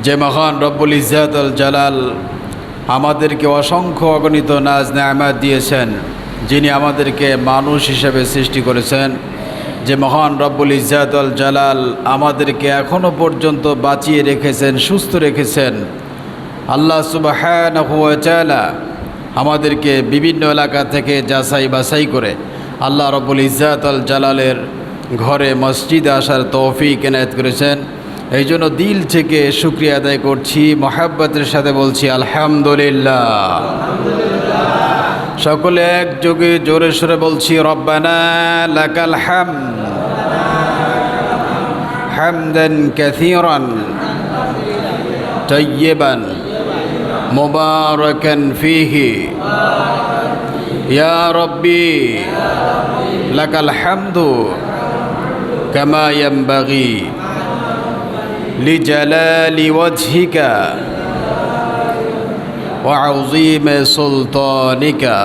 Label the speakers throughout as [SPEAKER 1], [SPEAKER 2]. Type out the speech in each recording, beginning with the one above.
[SPEAKER 1] যে মহান রব্বুল ইজ্জাতুল জালাল আমাদেরকে অসংখ্য অগণিত নাজ নেয়ামত দিয়েছেন, যিনি আমাদেরকে মানুষ হিসেবে সৃষ্টি করেছেন, যে মহান রব্বুল ইজ্জাতুল জালাল আমাদেরকে এখনও পর্যন্ত বাঁচিয়ে রেখেছেন, সুস্থ রেখেছেন। আল্লাহ সুবহানাহু ওয়া তাআলা আমাদেরকে বিভিন্ন এলাকা থেকে যাচাই বাছাই করে আল্লাহ রব্বুল ইজ্জাতুল জালালের ঘরে মসজিদে আসার তৌফিক এনায়েত করেছেন। এই জন্য দিল থেকে শুকরিয়া আদায় করছি, মহাব্বতের সাথে বলছি আলহামদুলিল্লাহ। সকলে একযোগে জোরে সোরে বলছি রব্বানা লাকাল হামদ হামদান কাসীরান তাইয়্যিবান মুবারাকান ফীহি ইয়া রাব্বি লাকাল হামদু কামা ইয়ানবাগি লিজালালি ওয়াজহিকা ওয়া আযীমি সুলতানিকা।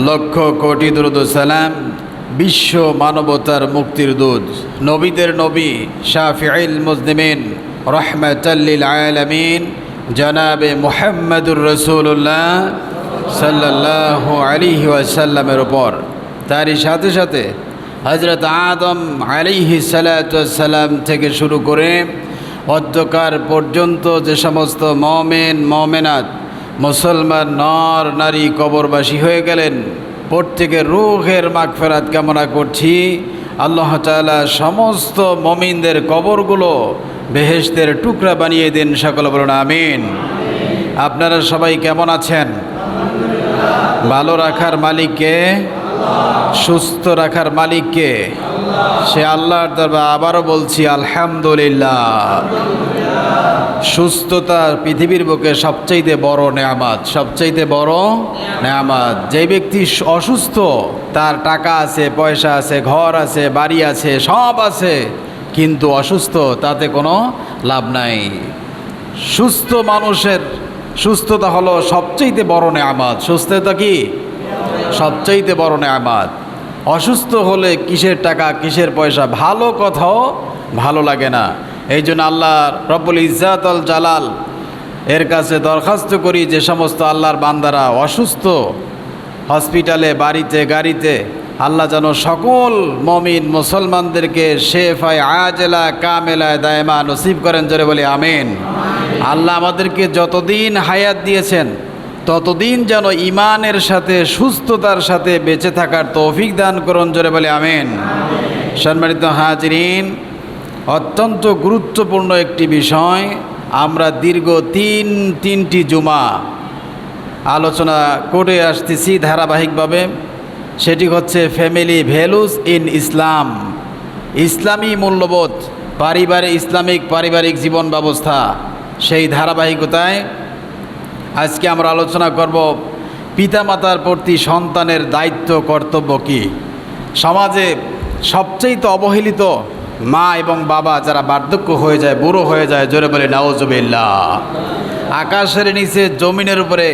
[SPEAKER 1] লক্ষ কোটি দরুদ ও সালাম বিশ্ব মানবতার মুক্তির দূত, নবীদের নবী, শাফিউল মুজনিমিন, রাহমাতাল লিল আলামিন জনাবে মুহাম্মদুর রাসূলুল্লাহ সাল্লাল্লাহু আলাইহি ওয়াসাল্লামের উপর, তারই সাথে সাথে হযরত আদম আলাইহিস সালাতু ওয়াস সালাম থেকে শুরু করে অধ্যকার পর্যন্ত যে সমস্ত মুমিন মুমিনাত মুসলমান নর নারী কবরবাসী হয়ে গেলেন, প্রত্যেকের রূহের মাগফিরাত কামনা করছি। আল্লাহ তাআলা সমস্ত মুমিনদের কবরগুলো বেহেশতের টুকরা বানিয়ে দিন, সকলে বলুন আমিন। আপনারা সবাই কেমন আছেন? ভালো রাখার মালিককে, সুস্থ রাখার মালিককে, সে আল্লাহর দরবারে আবারও বলছি আলহামদুলিল্লাহ। সুস্থতা পৃথিবীর বুকে সবচাইতে বড় নেয়ামত, সবচাইতে বড় নেয়ামত। যে ব্যক্তি অসুস্থ, তার টাকা আছে, পয়সা আছে, ঘর আছে, বাড়ি আছে, সব আছে, কিন্তু অসুস্থ, তাতে কোনো লাভ নাই। সুস্থ মানুষের সুস্থতা হলো সবচাইতে বড় নেয়ামত। সুস্থতা কি সবচাইতে বড় নেয়ামত। অসুস্থ হলে কিসের টাকা, কিসের পয়সা, ভালো কথাও ভালো লাগে না। এই জন্য আল্লাহ রব্বুল ইজ্জাতুল জালাল এর কাছে দরখাস্ত করি, যে সমস্ত আল্লাহর বান্দারা অসুস্থ, হসপিটালে, বাড়িতে, গাড়িতে, আল্লাহ যেন সকল মুমিন মুসলমানদেরকে শেফায়ে আজেলা কামেলা দায়মা নসিব করেন, জোরে বলি আমিন। আল্লাহ আমাদেরকে যতদিন হায়াত দিয়েছেন ততদিন যেন ঈমানের সাথে, সুস্থতার সাথে বেঁচে থাকার তৌফিক দান করুন, জোরে বলি আমিন। সম্মানিত হাজিরিন, অত্যন্ত গুরুত্বপূর্ণ একটি বিষয় আমরা দীর্ঘ তিনটি জুমা আলোচনা করে আসতেছি ধারাবাহিকভাবে। সেটি হচ্ছে ফ্যামিলি ভ্যালুস ইন ইসলাম, ইসলামী মূল্যবোধ, ইসলামিক পারিবারিক জীবন ব্যবস্থা। সেই ধারাবাহিকতায় আজকে আমরা আলোচনা করব পিতামাতার প্রতি সন্তানের দায়িত্ব, কর্তব্য কী। সমাজে সবচেয়ে অবহেলিত মা এবং বাবা, যারা বার্ধক্য হয়ে যায়, বুড়ো হয়ে যায়, জোরে বলে নাউজুবিল্লাহ। আকাশের নিচে জমিনের উপরে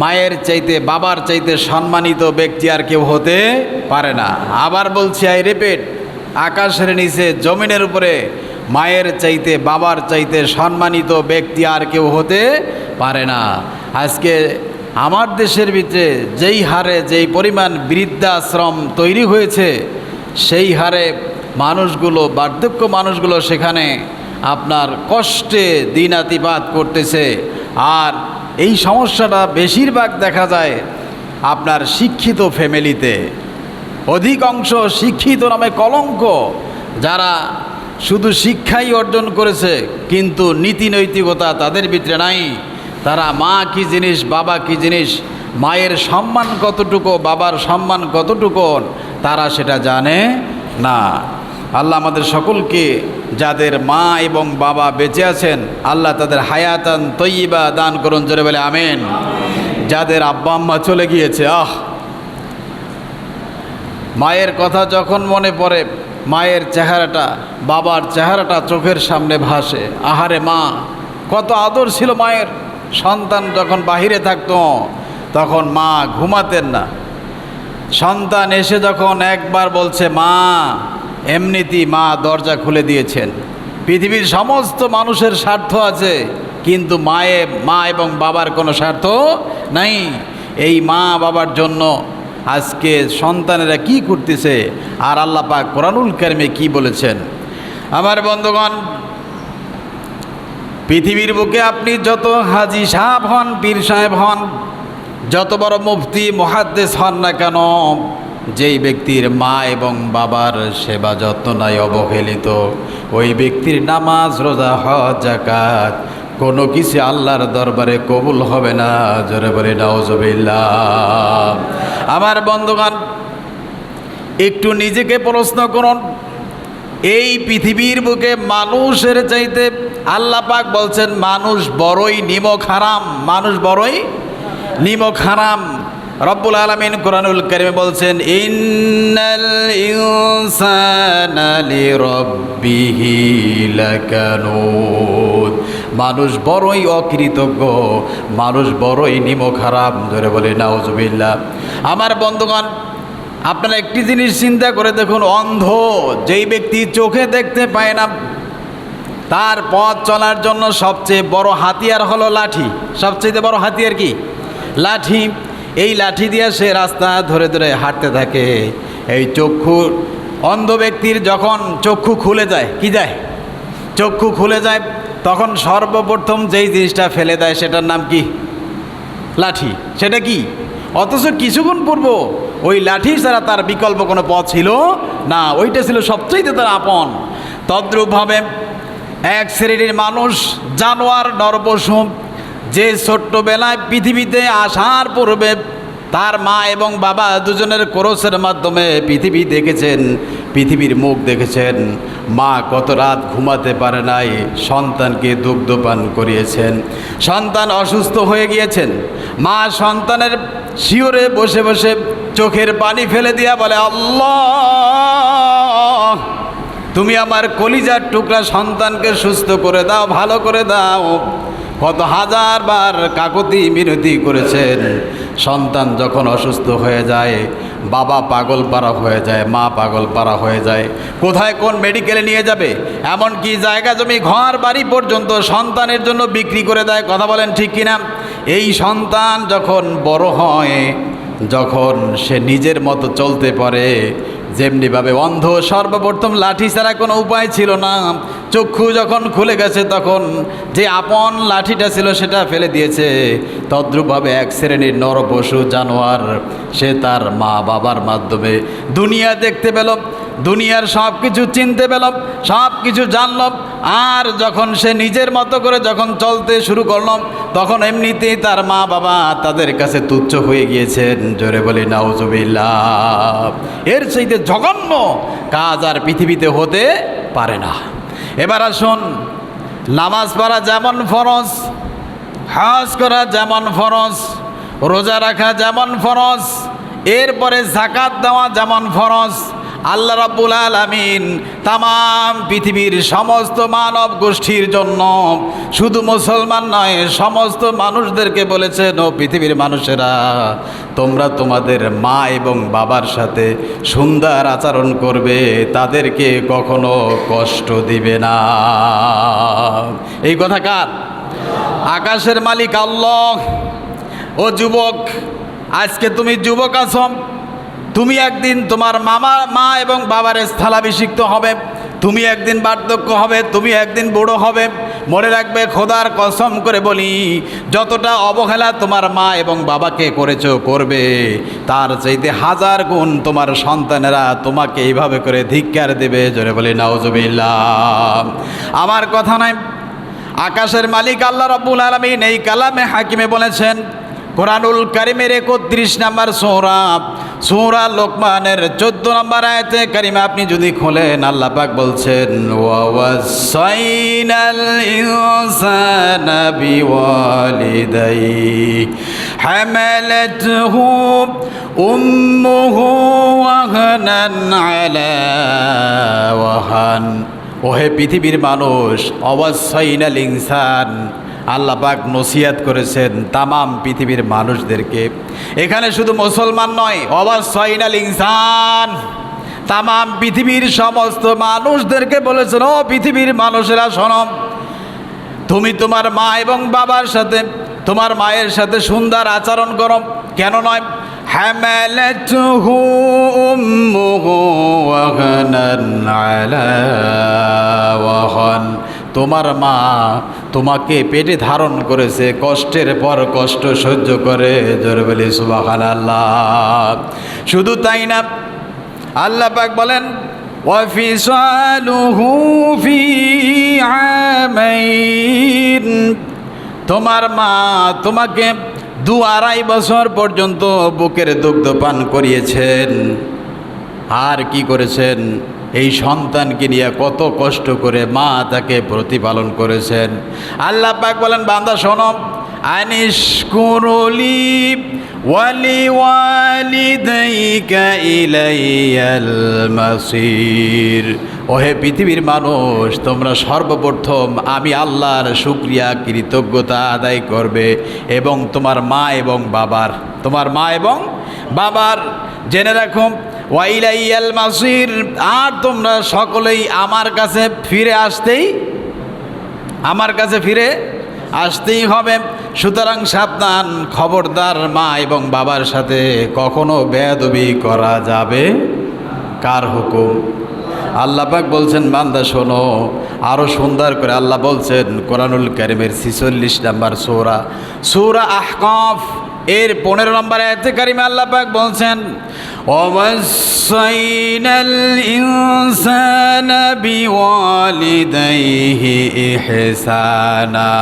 [SPEAKER 1] মায়ের চাইতে, বাবার চাইতে সম্মানিত ব্যক্তি আর কেউ হতে পারে না। আবার বলছি, আই রিপিট, আকাশের নিচে জমিনের উপরে মায়ের চাইতে, বাবার চাইতে সম্মানিত ব্যক্তি আর কেউ হতে পারে না। আজকে আমার দেশের ভিতরে যেই হারে, যেই পরিমাণ বৃদ্ধাশ্রম তৈরি হয়েছে, সেই হারে মানুষগুলো, বার্ধক্য মানুষগুলো সেখানে আপনার কষ্টে দিনাতিপাত করতেছে। আর এই সমস্যাটা বেশিরভাগ দেখা যায় আপনার শিক্ষিত ফ্যামিলিতে। অধিকাংশ শিক্ষিত নামে কলঙ্ক, যারা শুধু শিক্ষাই অর্জন করেছে কিন্তু নীতি নৈতিকতা তাদের ভিতরে নাই। তারা মা কি জিনিস, বাবা কি জিনিস, মায়ের সম্মান কতটুকু, বাবার সম্মান কতটুকু, তারা সেটা জানে না। আল্লাহ আমাদের সকলকে, যাদের মা এবং বাবা বেঁচে আছেন, আল্লাহ তাদের হায়াতান তয়্যিবা দান করুন, জোরে বলে আমিন। যাদের আব্বা আম্মা চলে গিয়েছে, মায়ের কথা যখন মনে পড়ে, মায়ের চেহারাটা, বাবার চেহারাটা চোখের সামনে ভাসে। আহারে মা, কত আদর ছিল মায়ের। সন্তান যখন বাহিরে থাকতো তখন মা ঘুমাতেন না। সন্তান এসে যখন একবার বলছে মা, এমনিতেই মা দরজা খুলে দিয়েছেন। পৃথিবীর সমস্ত মানুষের স্বার্থ আছে, কিন্তু মা এবং বাবার কোনো স্বার্থ নাই। এই মা বাবার জন্য আজকে সন্তানেরা কি করতেছে, আর আল্লাহ পাক কোরআনুল কারিমে কি বলেছেন। আমার বন্ধুগণ, পৃথিবীর বুকে আপনি যত হাজি সাহেব হন, পীর সাহেব হন, যত বড় মুফতি মুহাদ্দিস হন না কেন, যেই ব্যক্তির মা এবং বাবার সেবা যত্ন নাই, অবহেলিত, ওই ব্যক্তির নামাজ, রোজা, হজ, যাকাত কোনো কিছু আল্লাহর দরবারে কবুল হবে না। জোরে বলে নাউজুবিল্লাহ। আমার বন্ধুগণ, একটু নিজেকে প্রশ্ন করুন, এই পৃথিবীর বুকে মানুষের চাইতে আল্লাহ পাক বলছেন মানুষ বড়ই নিমক হারাম, মানুষ বড়ই নিমক হারাম। রব্বুল আলামিন কোরআনুল কারিমে বলছেন, ইন্নাল ইনসানা লিরাব্বিহি লাকানুদ। মানুষ বড়ই অকৃতজ্ঞ, মানুষ বড়ই নিমক হারাম। ধরে বলে নাউজুবিল্লাহ। আমার বন্ধুগণ, আপনারা একটি জিনিস চিন্তা করে দেখুন, অন্ধ যেই ব্যক্তি চোখে দেখতে পায় না, তার পথ চলার জন্য সবচেয়ে বড় হাতিয়ার হলো লাঠি। সবচেয়ে বড় হাতিয়ার কি? লাঠি। এই লাঠি দিয়ে সে রাস্তা ধরে ধরে হাঁটতে থাকে। এই অন্ধ ব্যক্তির যখন চক্ষু খুলে যায়, কি যায়? চক্ষু খুলে যায়, তখন সর্বপ্রথম যেই জিনিসটা ফেলে দেয় সেটার নাম কি? লাঠি। সেটা কি? অথচ কিছুক্ষণ পূর্ব ওই লাঠি ছাড়া তার বিকল্প কোনো পথ ছিল না, ওইটা ছিল সবচেয়ে তার আপন। তদ্রূপভাবে এক শ্রেণীর মানুষ, জানোয়ার, নরপশু, যে ছোট্টবেলায় পৃথিবীতে আসার পূর্বে তার মা এবং বাবা দুজনের ক্রোশের মাধ্যমে পৃথিবী দেখেছেন, পৃথিবীর মুখ দেখেছেন। মা কত রাত ঘুমাতে পারে নাই, সন্তানকে দুগ্ধপান করিয়েছেন। সন্তান অসুস্থ হয়ে গিয়েছেন, মা সন্তানের শিওরে বসে বসে চোখের পানি ফেলে দিয়া বলে, আল্লাহ, তুমি আমার কলিজার টুকরা সন্তানকে সুস্থ করে দাও, ভালো করে দাও। কত হাজারবার কাকুতি মিনতি করেছেন। সন্তান যখন অসুস্থ হয়ে যায়, বাবা পাগল পারা হয়ে যায়, মা পাগল পারা হয়ে যায়। কোথায় কোন মেডিকেলে নিয়ে যাবে, এমনকি জায়গা জমি ঘর বাড়ি পর্যন্ত সন্তানের জন্য বিক্রি করে দেয়। কথা বলেন ঠিক কিনা? এই সন্তান যখন বড় হয়, যখন সে নিজের মতো চলতে পারে, যেমনিভাবে অন্ধ সর্বপ্রথম লাঠি ছাড়া কোনো উপায় ছিল না, চক্ষু যখন খুলে গেছে তখন যে আপন লাঠিটা ছিল সেটা ফেলে দিয়েছে। তদ্রূপভাবে এক শ্রেণীর নরপশু, জানোয়ার, সে তার মা বাবার মাধ্যমে দুনিয়া দেখতে পেল, দুনিয়ার সব কিছু চিনতে পেল, সব কিছু জানল। আর যখন সে নিজের মতো করে যখন চলতে শুরু করল, তখন এমনিতেই তার মা বাবা তাদের কাছে তুচ্ছ হয়ে গিয়েছেন। জোরে বলি নাউজুবিল্লাহ। এর চাইতে জঘন্য কাজ আর পৃথিবীতে হতে পারে না। এবার আসুন, নামাজ পড়া যেমন ফরজ, হজ করা যেমন ফরজ, রোজা রাখা যেমন ফরজ, এরপরে যাকাত দেওয়া যেমন ফরজ, আল্লাহ রাব্বুল আলামিন তামাম পৃথিবীর সমস্ত মানব গোষ্ঠীর জন্য, শুধু মুসলমান নয়, সমস্ত মানুষদেরকে বলেছেন, ও পৃথিবীর মানুষেরা, তোমরা তোমাদের মা এবং বাবার সাথে সুন্দর আচরণ করবে, তাদেরকে কখনো কষ্ট দিবে না। এই কথা কার? আকাশের মালিক আল্লাহ। ও যুবক, আজকে তুমি যুবক আছো, তুমি একদিন তোমার মা এবং বাবার স্থলাভিষিক্ত হবে, তুমি একদিন বার্ধক্য হবে, তুমি একদিন বুড়ো হবে। মনে রাখবে, খোদার কসম করে বলি, যতটা অবহেলা তোমার মা এবং বাবাকে করেছো, করবে, তার চাইতে 1000 গুণ তোমার সন্তানেরা তোমাকে এইভাবে করে ধিক্কার দেবে। জোরে বলি নাউজুবিল্লাহ। আমার কথা নয়, আকাশের মালিক আল্লাহ রাব্বুল আলামিন এই কালামে হাকিমে বলেছেন, কোরআনুল কারিমের 31 নম্বর সূরা লোকমানের 14 নম্বর আয়াতে কারিমা আপনি যদি খোলেন, আল্লাহ পাক বলছেন, ওয়াসাইনাল ইনসানা বিওয়ালিদাইহি হামালাতহু উম্মুহু ওয়াহানান আলা ওয়াহান। ওহে পৃথিবীর মানুষ, ওয়াসাইনাল ইনসান, আল্লাহ পাক নসিহত করেছেন তামাম পৃথিবীর মানুষদেরকে। এখানে শুধু মুসলমান নয়, ওয়াসাইনাল ইনসান, তামাম পৃথিবীর সমস্ত মানুষদেরকে বলেছেন, ও পৃথিবীর মানুষেরা শোনো, তুমি তোমার মা এবং বাবার সাথে, তোমার মায়ের সাথে সুন্দর আচরণ করো। কেন নয়? হামালাতুহু উম্মুহু ওয়াহানান আলা ওয়াহান, তোমার মা তোমাকে পেটে ধারণ করেছে, কষ্টের পর কষ্ট সহ্য করে। জোরে বলি সুবহানাল্লাহ। শুধু তাই না, আল্লাহ পাক বলেন ওয়াফিসালুহু ফি আমাইন, তোমার মা তোমাকে 2-2.5 বছর পর্যন্ত বুকের দুগ্ধ পান করিয়েছেন। আর কি করেছেন? এই সন্তানকে নিয়ে কত কষ্ট করে মা তাকে প্রতিপালন করেছেন। আল্লাহ পাক বলেন, বান্দা শোনো, আনিশকুরুলি ওয়ালি ওয়ালিদাইকা ইলাইয়াল মাসির, ওহে পৃথিবীর মানুষ, তোমরা সর্বপ্রথম আমি আল্লাহর শুকরিয়া কৃতজ্ঞতা আদায় করবে এবং তোমার মা এবং বাবার জেনে রাখো, ওয়াইলাইয়াল মাসির, আর তোমরা সকলেই আমার কাছে ফিরে আসতেই হবে। সুতরাং সাবধান, খবরদার, মা এবং বাবার সাথে কখনো বেয়াদবি করা যাবে। কার হুকুম? আল্লাহ পাক বলছেন, বান্দা শোনো। আরও সুন্দর করে আল্লাহ বলছেন কোরআনুল কারীমের 46 নম্বর সূরা আহকাফ এর 15 নম্বর আয়াতে কারিমে আল্লাহ পাক বলছেন, ওয়াসাইনাল ইনসানা বিওয়ালিদাইহি ইহসানা,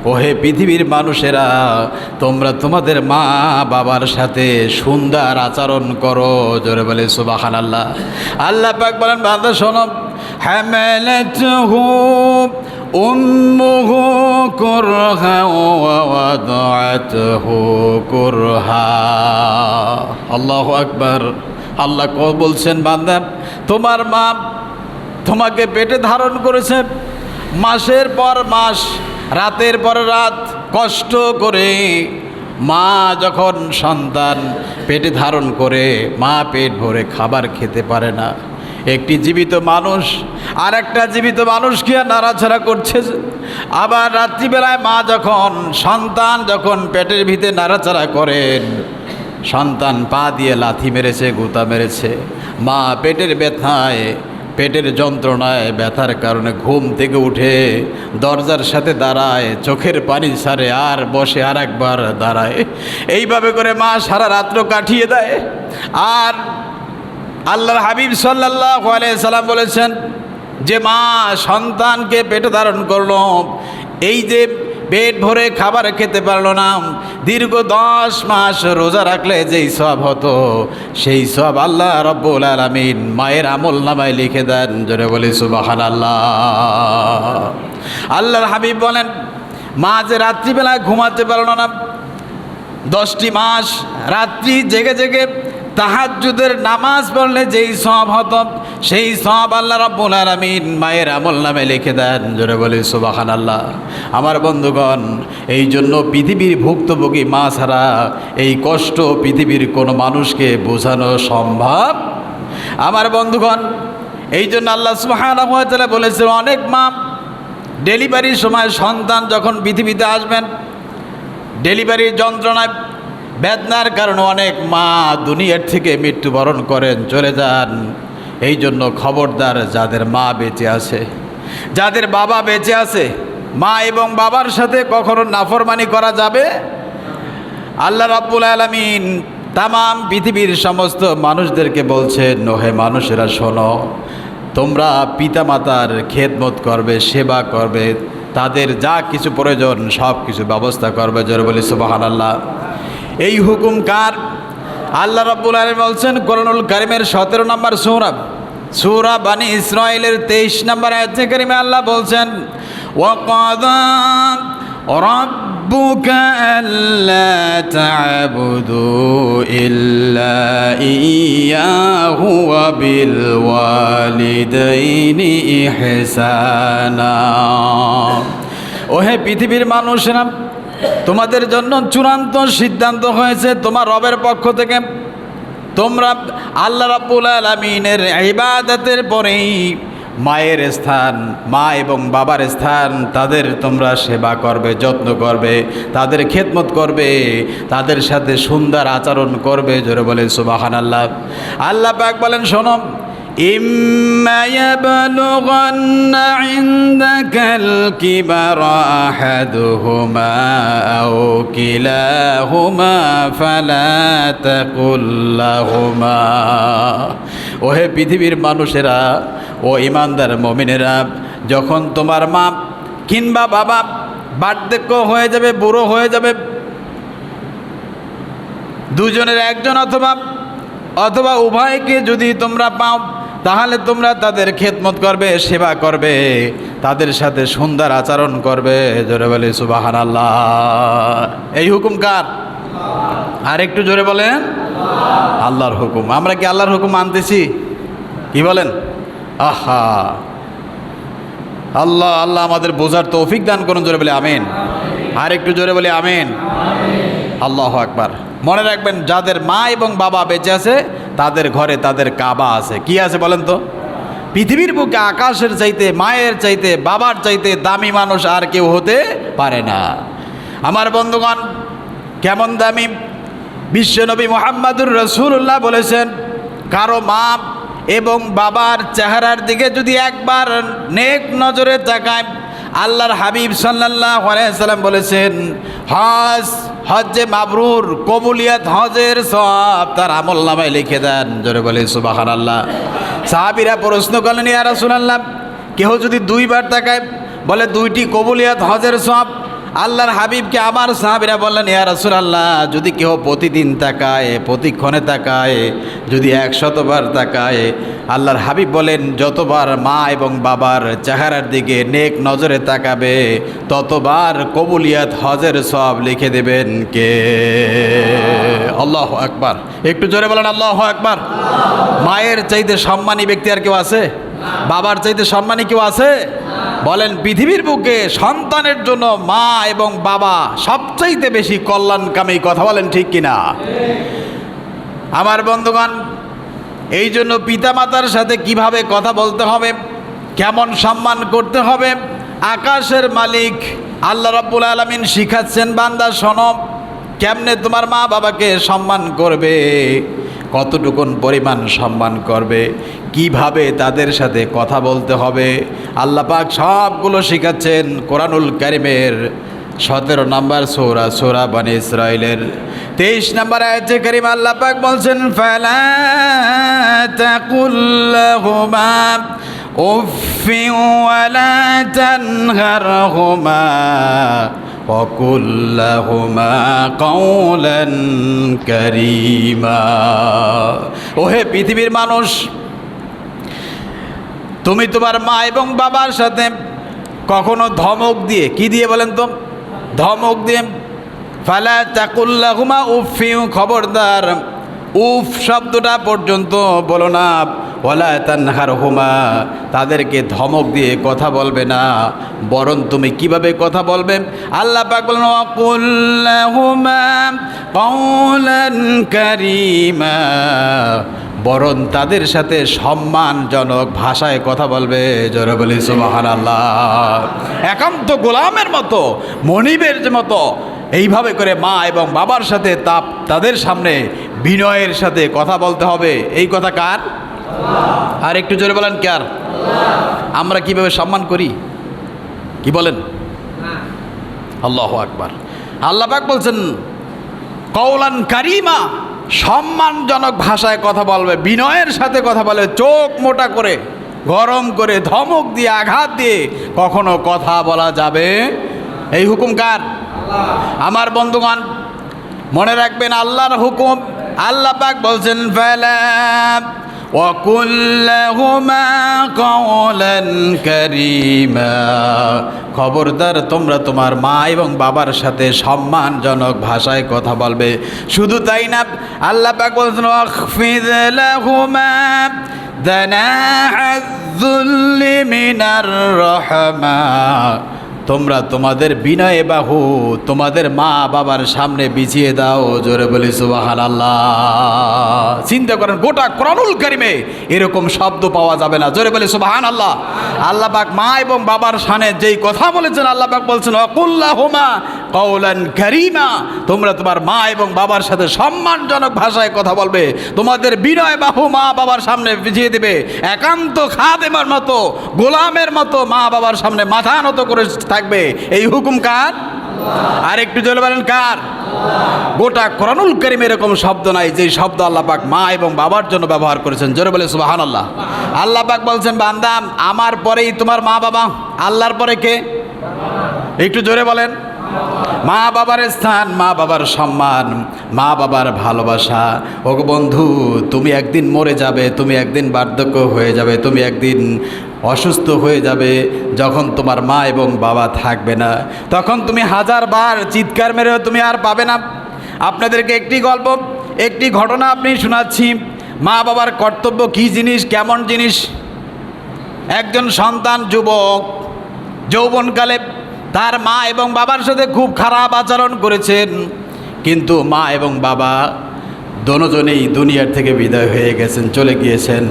[SPEAKER 1] ওহে পৃথিবীর মানুষেরা, তোমরা তোমাদের মা বাবার সাথে সুন্দর আচরণ করো। জোরে বলে সুবহানাল্লাহ। আল্লাহ পাক বলেন, বান্দা শোনো, হামালাতুহু উম্মুহু কুরহা ওয়া ওয়াদাআতুহু কুরহা। আল্লাহু আকবার। আল্লাহ বলছেন, বান্দা তোমার মা তোমাকে পেটে ধারণ করেছে মাসের পর মাস, রাতের পর রাত কষ্ট করে। মা যখন সন্তান পেটে ধারণ করে, মা পেট ভরে খাবার খেতে পারে না। একটি জীবিত মানুষ আর একটা জীবিত মানুষকে নাড়াচাড়া করছে। আবার রাত্রিবেলায় মা সন্তান যখন পেটের ভিতরে নাড়াচাড়া করেন, সন্তান পা দিয়ে লাথি মেরেছে, গুঁতা মেরেছে। মা পেটের যন্ত্রণায় ব্যথার কারণে ঘুম থেকে উঠে দরজার সাথে দাঁড়ায়, চোখের পানি ছাড়ে, আর বসে আর একবার দাঁড়ায়। এইভাবে করে মা সারা রাত্র কাটিয়ে দেয়। আর আল্লাহর হাবিব সাল্লাল্লাহু আলাইহি সাল্লাম বলেছেন যে মা সন্তানকে পেটে ধারণ করলো, এই যে পেট ভরে খাবার খেতে পারলো না, দীর্ঘ 10 মাস রোজা রাখলে যেই সওয়াব হতো, সেই সওয়াব আল্লাহ রাব্বুল আলামিন মায়ের আমল নামায় লিখে দেন। জোরে বলি সুবহানাল্লাহ। আল্লাহর হাবিব বলেন, মা যে রাত্রিবেলায় ঘুমাতে পারলো না, 10টি মাস রাত্রি জেগে জেগে তাহাজ্জুদের নামাজ পড়লে যেই সওয়াব হতো, সেই সওয়াব আল্লাহ রাব্বুল আলামিন মায়ের আমল নামে লিখে দেন। জোরে বলি সুবহানাল্লাহ। আমার বন্ধুগণ, এই জন্য পৃথিবীর ভুক্তভোগী মা ছাড়া এই কষ্ট পৃথিবীর কোনো মানুষকে বোঝানো সম্ভব। আমার বন্ধুগণ, এই জন্য আল্লাহ সুবহানাহু ওয়া তাআলা বলেছেন, অনেক মা ডেলিভারির সময় সন্তান যখন পৃথিবীতে আসবেন, ডেলিভারির যন্ত্রণায় বেদনার কারণে অনেক মা দুনিয়ার থেকে মৃত্যুবরণ করেন, চলে যান। এই জন্য খবরদার, যাদের মা বেঁচে আছে, যাদের বাবা বেঁচে আছে, মা এবং বাবার সাথে কখনো নাফরমানি করা যাবে। আল্লাহ রাব্বুল আলামিন তামাম পৃথিবীর সমস্ত মানুষদেরকে বলছেন, ওহে মানুষেরা শোনো, তোমরা পিতামাতার খেদমত করবে, সেবা করবে, তাদের যা কিছু প্রয়োজন সব কিছু ব্যবস্থা করবে। জোরে বলি সুবহানাল্লাহ। এই হুকুম কার? আল্লাহ রাব্বুল আলামিন বলছেন কোরআনুল কারীমের 17 নম্বর সূরা বানি ইসরাঈলের 23 নম্বর আয়াতে কারিমে আল্লাহ বলছেন, ওয়াকাযা রাব্বুকা আল্লা তা'বুদু ইল্লা ইয়্যাহু ওয়া বিল ওয়ালিদাইনি ইহসানা। ওহে পৃথিবীর মানুষেরা, তোমাদের জন্য চূড়ান্ত সিদ্ধান্ত হয়েছে তোমার রবের পক্ষ থেকে, তোমরা আল্লাহ রাব্বুল আলামিনের ইবাদতের পরেই মায়ের স্থান, মা এবং বাবার স্থান, তাদের তোমরা সেবা করবে, যত্ন করবে, তাদের খেদমত করবে, তাদের সাথে সুন্দর আচরণ করবে। জোরে বলেন সুবহানাল্লাহ। আল্লাহ পাক বলেন, শোনো, ইম্মা ইয়াবলুগান্না ইনদাকাল কিবারা আহাদুহুমা আও কিলাহুমা ফালা তাকুল লাহুমা। ওহে পৃথিবীর মানুষেরা, ও ইমানদার মুমিনেরা, যখন তোমার মা কিংবা বাবা বার্ধক্য হয়ে যাবে, বুড়ো হয়ে যাবে, দুজনের একজন অথবা উভয়কে যদি তোমরা পাও, তাহলে তোমরা তাদের খেদমত করবে, সেবা করবে, তাদের সাথে সুন্দর আচরণ করবে। জোরে বলে সুবহানাল্লাহ। এই হুকুম কার? আর একটু জোরে বলেন। আল্লাহর হুকুম। আমরা কি আল্লাহর হুকুম মানতেছি? কি বলেন? আহা, আল্লাহ আল্লাহ আমাদের বোঝার তৌফিক দান করুন। জোরে বলে আমিন। আর একটু জোরে বলে আমিন। আল্লাহু আকবার। মনে রাখবেন, যাদের মা এবং বাবা বেঁচে আছে তাদের ঘরে তাদের কাবা আছে। কি আছে বলেন তো? পৃথিবীর বুকে আকাশের চাইতে, মায়ের চাইতে, বাবার চাইতে দামি মানুষ আর কেউ হতে পারে না। আমার বন্ধুগণ, কেমন দামি! বিশ্বনবী মুহাম্মদুর রাসূলুল্লাহ বলেছেন, কারো মা এবং বাবার চেহারার দিকে যদি একবার নেক নজরে তাকায়, আল্লাহর হাবিব সাল্লাল্লাহু আলাইহি সাল্লাম বলেছেন, হজ্জে মাবরুর, কবুলিয়াত হজের সওয়াব তার আমলনামায় লিখে দেন। জোরে বলে সুবহানাল্লাহ। সাহাবীরা প্রশ্ন করলেন, ইয়া রাসূলুল্লাহ, কেউ যদি দুইবার তাকায়, বলে দুইটি কবুলিয়াত হজের সওয়াব। আল্লাহর হাবিবকে আমার সাহাবীরা বললেন, ইয়া রাসূলুল্লাহ, যদি কেউ প্রতিদিন তাকায়, প্রতিক্ষণে তাকায়, যদি 100 বার তাকায়, আল্লাহর হাবিব বলেন, যতবার মা এবং বাবার চেহারার দিকে নেক নজরে তাকাবে, ততবার কবুলিয়াত হজের সওয়াব লিখে দেবেন কে? আল্লাহু আকবার। একটু জোরে বলেন আল্লাহু আকবার। মায়ের চাইতে সম্মানী ব্যক্তি আর কেউ আছে? বাবার চাইতে সম্মানী কেউ আছে? বলেন, পৃথিবীর বুকে সন্তানের জন্য মা এবং বাবা সবচাইতে বেশি কল্যাণকামী। কথা বলেন ঠিক কিনা? আমার বন্ধুগণ, এই জন্য পিতামাতার সাথে কিভাবে কথা বলতে হবে, কেমন সম্মান করতে হবে, আকাশের মালিক আল্লাহ রাব্বুল আলামিন শিখাচ্ছেন, বান্দা শোনো, কেমনে তোমার মা বাবাকে সম্মান করবে, কতটুকুন পরিমাণ সম্মান করবে, কিভাবে তাদের সাথে কথা বলতে হবে, আল্লাহ পাক সবগুলো শিখাচ্ছেন কোরআনুল কারীমের 17 নম্বর সূরা, সূরা বনী ইসরাঈলের 23 নম্বর আয়াতে কারীমা আল্লাহ পাক বলছেন, ফালা তাকুল লাহুমা উফফিন ওয়ালা তানহারহুমা وَقُلْ لَهُمَا قَوْلًا كَرِيمًا। ওহে পৃথিবীর মানুষ, তুমি তোমার মা এবং বাবার সাথে কখনো ধমক দিয়ে, কি দিয়ে বলেন তো? ধমক দিয়ে, ফালা তাকুল লাহুমা উফফিন, খবরদার উফ শব্দটা পর্যন্ত বলো না, ওয়ালা তানহারহুমা, তাদেরকে ধমক দিয়ে কথা বলবে না, বরং তুমি কিভাবে কথা বলবে? আল্লাহ পাক বলেন, ওয়াকুল লাহুমা কাওলান কারীমা, বরং তাদের সাথে সম্মানজনক ভাষায় কথা বলবে। জোরে বলি সুবহানাল্লাহ। একান্ত গোলামের মতো, মনিবের মতো এইভাবে করে মা এবং বাবার সাথে তাদের সামনে বিনয়ের সাথে কথা বলতে হবে। এই কথা কার? আর একটু জোরে বলেন, কার? আমরা কিভাবে সম্মান করি, কি বলেন? আল্লাহু আকবার। আল্লাহ পাক বলছেন, কওলান কারীমা, সম্মানজনক ভাষায় কথা বলবে, বিনয়ের সাথে কথা বলবে, চোখ মোটা করে, গরম করে, ধমক দিয়ে, আঘাত দিয়ে কখনো কথা বলা যাবে। এই হুকুম কার? আমার বন্ধুগণ, মনে রাখবেন, আল্লাহর হুকুম। আল্লাহ পাক বলছেন, ফালা ওয়াকুল লাহুমা কাওলান কারীমা, খবরদার তোমরা তোমার মা এবং বাবার সাথে সম্মানজনক ভাষায় কথা বলবে। শুধু তাই না, আল্লাহ পাক বলছেন, ওয়াখফিদ লাহুমা দানাআয যুল্লি মিনার রাহমা তোমরা তোমাদের বিনয় বাহু তোমাদের মা বাবার সামনে বিছিয়ে দাও। জোরে বলি সুবহানাল্লাহ। চিন্তা করেন, গোটা কোরআনুল কারিমে এরকম শব্দ পাওয়া যাবে না। জোরে বলি সুবহানাল্লাহ। আল্লাহ পাক মা এবং বাবার সামনে যেই কথা বলেছেন, আল্লাহ পাক বলছেন ওয়াকুল্লাহুমা কওলান কারীমা, তোমরা তোমার মা এবং বাবার সাথে সম্মানজনক ভাষায় কথা বলবে, তোমাদের বিনয় বাহু মা বাবার সামনে বিছিয়ে দেবে, একান্ত খাদেমের মতো, গোলামের মতো মা বাবার সামনে মাথা নত করে থাকবে। এই হুকুম কার? আর একটু জোরে বলেন কার? গোটা কোরআনুল কারীমে এরকম শব্দ নাই যে শব্দ আল্লাহ পাক মা এবং বাবার জন্য ব্যবহার করেছেন। জোরে বলে সুবহানাল্লাহ। আল্লাহ পাক বলছেন, বান্দা আমার পরেই তোমার মা বাবা। আল্লাহর পরে কে? একটু জোরে বলেন। মা বাবার স্থান, মা বাবার সম্মান, মা বাবার ভালোবাসা। ও বন্ধু, তুমি একদিন মরে যাবে, তুমি একদিন বার্ধক্য হয়ে যাবে, তুমি একদিন অসুস্থ হয়ে যাবে। যখন তোমার মা এবং বাবা থাকবে না, তখন তুমি হাজারবার চিৎকার মেরেও তুমি আর পাবে না। আপনাদেরকে একটি গল্প, একটি ঘটনা আপনি শোনাচ্ছি। মা বাবার কর্তব্য কী জিনিস, কেমন জিনিস। একজন সন্তান যুবক যৌবনকালে তার মা এবং বাবার সাথে খুব খারাপ আচরণ করেছেন, কিন্তু মা এবং বাবা দোনোজনেই দুনিয়ার থেকে বিদায় হয়ে গেছেন, চলে গিয়েছেন।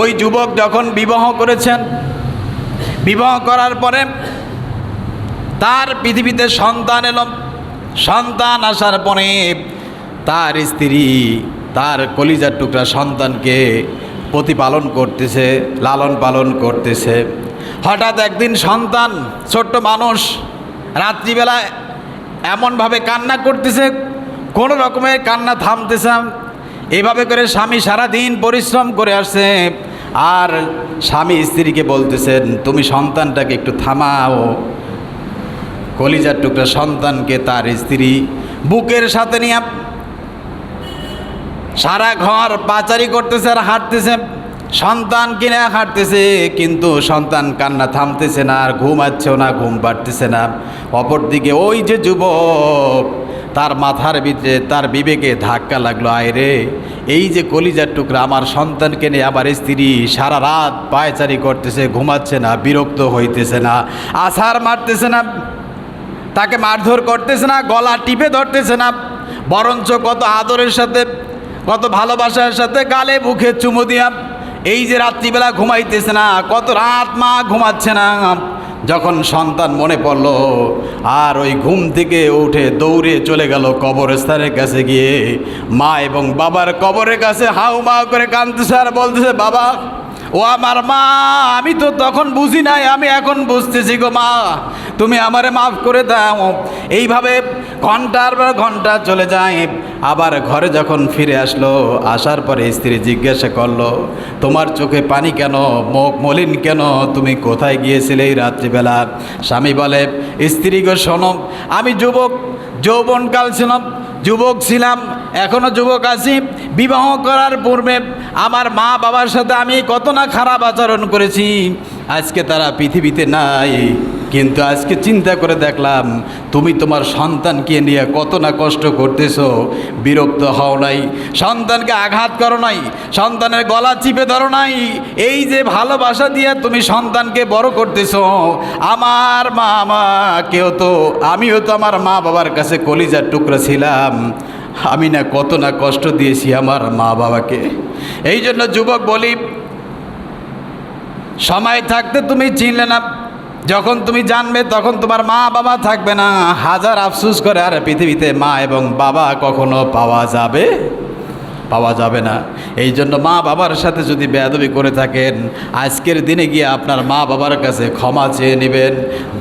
[SPEAKER 1] ওই যুবক যখন বিবাহ করেছেন, বিবাহ করার পরে তার পৃথিবীতে সন্তান এলো। সন্তান আসার পরে তার স্ত্রী তার কলিজার টুকরা সন্তানকে প্রতিপালন করতেছে, লালন পালন করতেছে। হঠাৎ একদিন সন্তান, ছোট্ট মানুষ, রাত্রিবেলায় এমনভাবে কান্না করতেছে, কোনো রকমের কান্না থামতেছে। এভাবে করে স্বামী সারাদিন পরিশ্রম করে আসছে, আর স্বামী স্ত্রীকে বলতেছেন, তুমি সন্তানটাকে একটু থামাও। কলিজার টুকরা সন্তানকে তার স্ত্রী বুকের সাথে নিয়ে সারা ঘর পাচারি করতেছে আর হাঁটতেছে, সন্তান কিনে হাঁটতেছে, কিন্তু সন্তান কান্না থামতেছে না, আর ঘুমাচ্ছেও না, ঘুম পাড়তেছে না। অপরদিকে ওই যে যুবক, তার মাথার ভিতরে তার বিবেকে ধাক্কা লাগলো, আয়রে এই যে কলিজার টুকরা আমার সন্তানকে নিয়ে আমার স্ত্রী সারা রাত পায়চারি করতেছে, ঘুমাচ্ছে না, বিরক্ত হইতেছে না, আছাড় মারতেছে না, তাকে মারধর করতেছে না, গলা টিপে ধরতেছে না, বরঞ্চ কত আদরের সাথে, কত ভালোবাসার সাথে গালে মুখে চুমু দিয়া এই যে রাত্রিবেলা ঘুমাইতেছে না, কত রাত মা ঘুমাচ্ছে না। যখন সন্তান মনে পড়ল, আর ওই ঘুম থেকে উঠে দৌড়ে চলে গেল কবরস্থানের কাছে, গিয়ে মা এবং বাবার কবরের কাছে হাউ মাউ করে কাঁদতেছে আর বলতেছে, বাবা ও আমার মা, আমি তো তখন বুঝি নাই, আমি এখন বুঝতেছি গো মা, তুমি আমারে মাফ করে দাও। এইভাবে ঘন্টার পর ঘন্টা চলে যায়। আবার ঘরে যখন ফিরে আসলো, আসার পরে স্ত্রী জিজ্ঞাসা করলো, তোমার চোখে পানি কেন, মুখ মলিন কেন, তুমি কোথায় গিয়েছিলে এই রাত্রিবেলা? স্বামী বলে, স্ত্রী গো শোনো, আমি যৌবনকাল ছিলাম, যুবক ছিলাম, এখনও যুবক আছি। বিবাহ করার পূর্বে আমার মা বাবার সাথে আমি কত না খারাপ আচরণ করেছি, আজকে তারা পৃথিবীতে নাই। কিন্তু আজকে চিন্তা করে দেখলাম, তুমি তোমার সন্তানকে নিয়ে কত না কষ্ট করতেছো, বিরক্ত হও নাই, সন্তানকে আঘাত করো নাই, সন্তানের গলা চিপে ধরো নাই, এই যে ভালোবাসা দিয়ে তুমি সন্তানকে বড় করতেছো। আমার মা আমাকেও তো, আমিও তো আমার মা বাবার কাছে কলিজার টুকরা ছিলাম, আমি না কত না কষ্ট দিয়েছি আমার মা বাবাকে। এই জন্য যুবক বলি, সময় থাকতে তুমি চিনলে না, যখন তুমি জানবে তখন তোমার মা বাবা থাকবে না। হাজার আফসোস করে আর পৃথিবীতে মা এবং বাবা কখনো পাওয়া যাবে না। এই জন্য মা বাবার সাথে যদি বেয়াদবি করে থাকেন, আজকের দিনে গিয়ে আপনার মা বাবার কাছে ক্ষমা চেয়ে নেবেন।